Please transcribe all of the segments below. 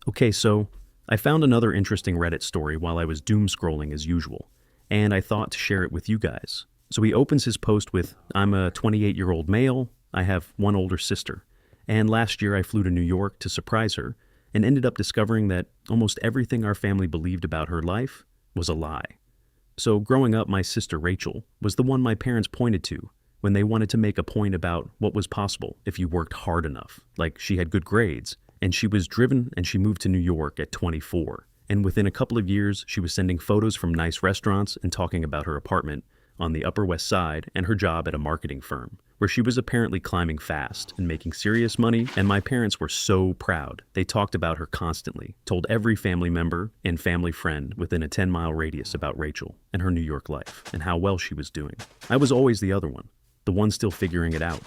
Okay, so I found another interesting Reddit story while I was doom scrolling as usual, and I thought to share it with you guys. So he opens his post with, I'm a 28-year-old male, I have one older sister, and last year I flew to New York to surprise her and ended up discovering that almost everything our family believed about her life was a lie. So growing up, my sister Rachel was the one my parents pointed to when they wanted to make a point about what was possible if you worked hard enough, like she had good grades, and she was driven and she moved to New York at 24. And within a couple of years, she was sending photos from nice restaurants and talking about her apartment on the Upper West Side and her job at a marketing firm, where she was apparently climbing fast and making serious money, and my parents were so proud. They talked about her constantly, told every family member and family friend within a 10-mile radius about Rachel and her New York life and how well she was doing. I was always the other one, the one still figuring it out.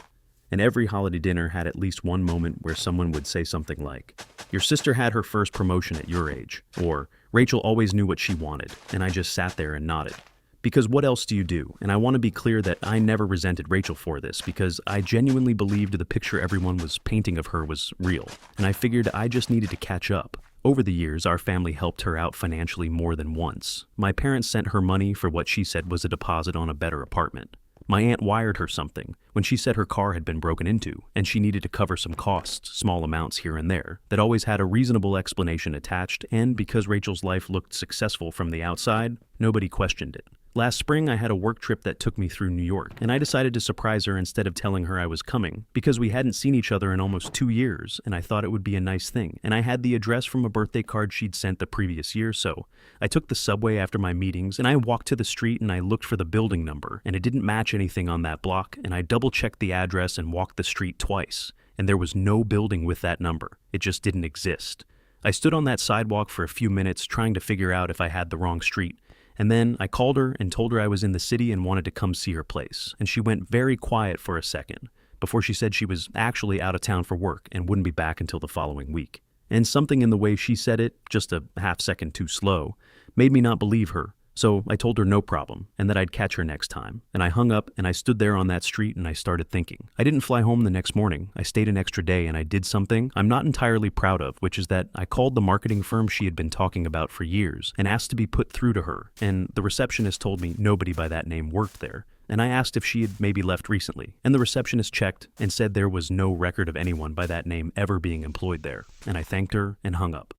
And every holiday dinner had at least one moment where someone would say something like, your sister had her first promotion at your age, or Rachel always knew what she wanted, and I just sat there and nodded. Because what else do you do? And I want to be clear that I never resented Rachel for this, because I genuinely believed the picture everyone was painting of her was real, and I figured I just needed to catch up. Over the years, our family helped her out financially more than once. My parents sent her money for what she said was a deposit on a better apartment. My aunt wired her something when she said her car had been broken into and she needed to cover some costs, small amounts here and there, that always had a reasonable explanation attached, and because Rachel's life looked successful from the outside, nobody questioned it. Last spring, I had a work trip that took me through New York, and I decided to surprise her instead of telling her I was coming, because we hadn't seen each other in almost 2 years, and I thought it would be a nice thing, and I had the address from a birthday card she'd sent the previous year, so I took the subway after my meetings, and I walked to the street and I looked for the building number, and it didn't match anything on that block, and I double-checked the address and walked the street twice, and there was no building with that number. It just didn't exist. I stood on that sidewalk for a few minutes trying to figure out if I had the wrong street, and then I called her and told her I was in the city and wanted to come see her place, and she went very quiet for a second before she said she was actually out of town for work and wouldn't be back until the following week. And something in the way she said it, just a half second too slow, made me not believe her. So I told her no problem, and that I'd catch her next time. And I hung up, and I stood there on that street, and I started thinking. I didn't fly home the next morning. I stayed an extra day, and I did something I'm not entirely proud of, which is that I called the marketing firm she had been talking about for years and asked to be put through to her, and the receptionist told me nobody by that name worked there. And I asked if she had maybe left recently, and the receptionist checked and said there was no record of anyone by that name ever being employed there, and I thanked her and hung up.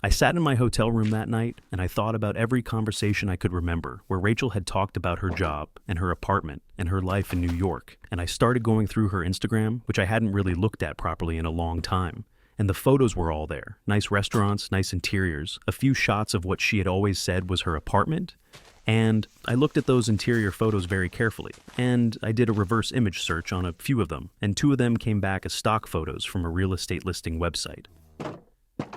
I sat in my hotel room that night, and I thought about every conversation I could remember where Rachel had talked about her job and her apartment and her life in New York, and I started going through her Instagram, which I hadn't really looked at properly in a long time. And the photos were all there. Nice restaurants, nice interiors, a few shots of what she had always said was her apartment, and I looked at those interior photos very carefully, and I did a reverse image search on a few of them, and 2 of them came back as stock photos from a real estate listing website.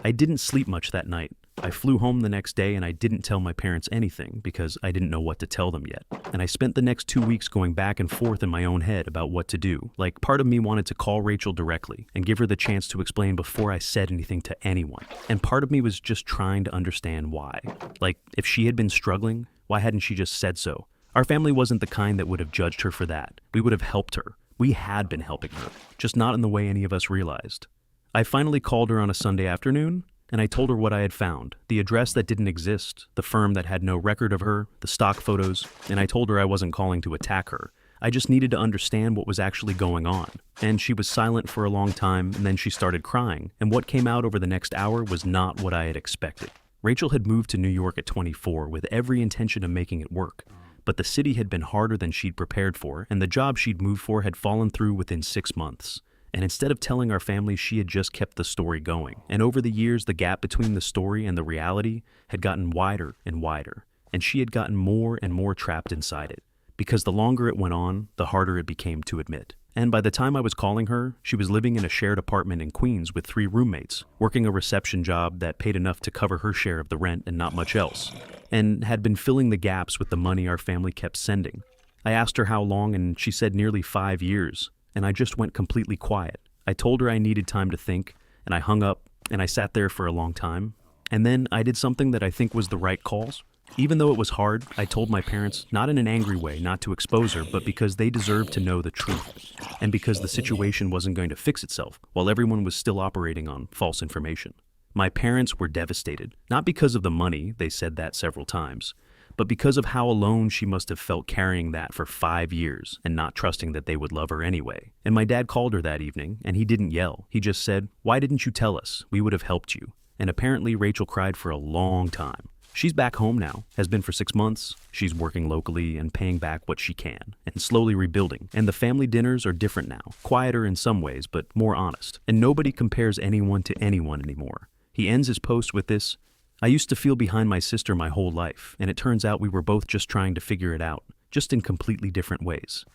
I didn't sleep much that night. I flew home the next day and I didn't tell my parents anything because I didn't know what to tell them yet. And I spent the next 2 weeks going back and forth in my own head about what to do. Like, part of me wanted to call Rachel directly and give her the chance to explain before I said anything to anyone. And part of me was just trying to understand why. Like, if she had been struggling, why hadn't she just said so? Our family wasn't the kind that would have judged her for that. We would have helped her. We had been helping her, just not in the way any of us realized. I finally called her on a Sunday afternoon, and I told her what I had found, the address that didn't exist, the firm that had no record of her, the stock photos, and I told her I wasn't calling to attack her. I just needed to understand what was actually going on. And she was silent for a long time, and then she started crying, and what came out over the next hour was not what I had expected. Rachel had moved to New York at 24 with every intention of making it work, but the city had been harder than she'd prepared for, and the job she'd moved for had fallen through within 6 months. And instead of telling our family, she had just kept the story going. And over the years, the gap between the story and the reality had gotten wider and wider. And she had gotten more and more trapped inside it. Because the longer it went on, the harder it became to admit. And by the time I was calling her, she was living in a shared apartment in Queens with 3 roommates, working a reception job that paid enough to cover her share of the rent and not much else, and had been filling the gaps with the money our family kept sending. I asked her how long, and she said nearly 5 years. And I just went completely quiet. I told her I needed time to think, and I hung up, and I sat there for a long time. And then I did something that I think was the right call. Even though it was hard, I told my parents, not in an angry way, not to expose her, but because they deserved to know the truth, and because the situation wasn't going to fix itself, while everyone was still operating on false information. My parents were devastated, not because of the money, they said that several times, but because of how alone she must have felt carrying that for 5 years and not trusting that they would love her anyway. And my dad called her that evening, and he didn't yell. He just said, "Why didn't you tell us? We would have helped you." And apparently Rachel cried for a long time. She's back home now, has been for 6 months. She's working locally and paying back what she can, and slowly rebuilding. And the family dinners are different now, quieter in some ways, but more honest. And nobody compares anyone to anyone anymore. He ends his post with this: "I used to feel behind my sister my whole life, and it turns out we were both just trying to figure it out, just in completely different ways."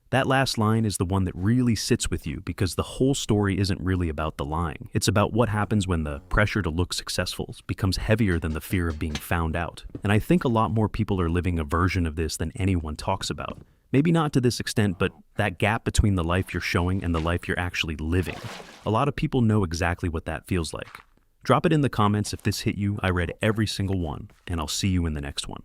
That last line is the one that really sits with you because the whole story isn't really about the lying. It's about what happens when the pressure to look successful becomes heavier than the fear of being found out. And I think a lot more people are living a version of this than anyone talks about. Maybe not to this extent, but that gap between the life you're showing and the life you're actually living. A lot of people know exactly what that feels like. Drop it in the comments if this hit you. I read every single one, and I'll see you in the next one.